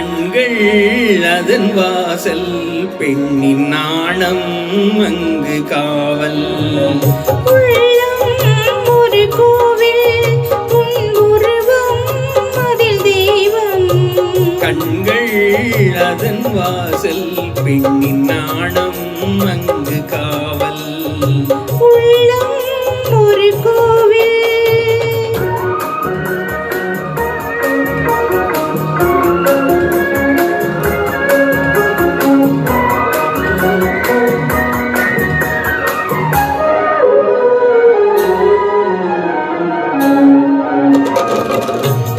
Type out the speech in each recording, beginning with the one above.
கண்கள் அதன் வாசல் பெண்ணின் நாணம் அங்கு காவல். ஒரு கோவில் உருவம் அதில் தெய்வம். கண்கள் அதன் வாசல் பெண்ணின் நாணம் அங்கு காவல். உள்ளம் ஒரு கோவில்.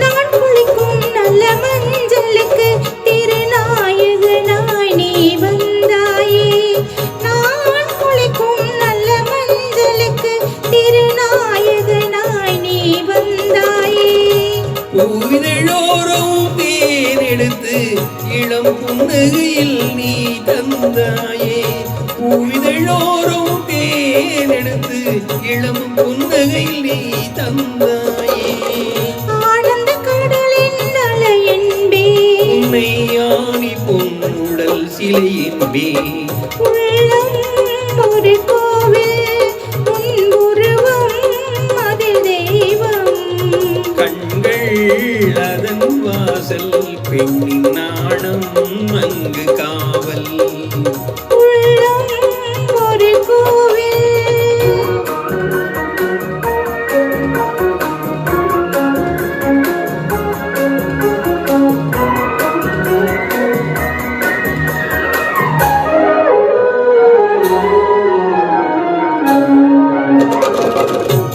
நான் குளிக்கும் நல்ல மஞ்சளுக்கு திருநாயகனாய் நீ வந்தாயே. நான் குளிக்கும் நல்ல மஞ்சளுக்கு திருநாயகனாய் நீ வந்தாயே. பூவிதழோரம் தேனெடுத்து இளம் புன்னகையில் நீ தந்தாயே. பூவிதழோரம் தேனெடுத்து இளம் புன்னகையில் நீ தந்தாயே. ஆனந்த கடலின் அலை என்பே உன்னை ஆணி பொன்னுடல் சிலை என்பே. உள்ளம் ஒரு கோவில் உன் உருவம் அதில் தெய்வம். கண்கள் அதன் வாசல் பெண்ணின் நாணம் அங்கு காவல். உள்ளம் ஒரு கோவில்.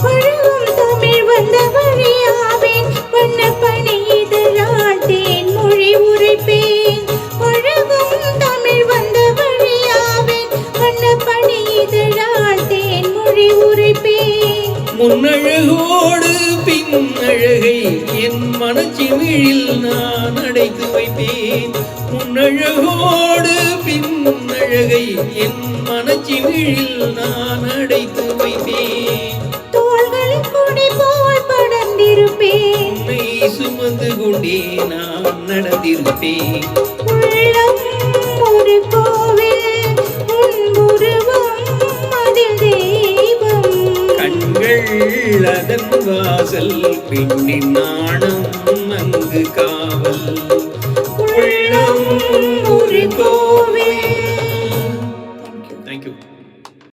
பழகும் தமிழ் வந்த வழியாவேன் வண்ண பணி இதழால் தேன் மொழி உரைப்பேன். பழகும் தமிழ் வந்த வழியாவேன் வண்ண பணி இதழால் தேன் மொழி உரைப்பேன். முன்னழகோடு பின்னழகை என் மனச்சிமிழில் நான் அடைத்து வைப்பேன். முன்னழகோடு பின்னழகை என் மனச்சிமிழில் நான் அடைத்து வைப்பேன். தோள்களில் கொடி போல் படர்ந்திருப்பேன். உன்னை சுமந்து கொண்டே நான் நடந்திருப்பேன். உள்ளம் ஒரு கோவில் உன் உருவம் அதில் தெய்வம். கண்கள் அதன் வாசல் பெண்ணின் நாணம் அங்கு காவல்.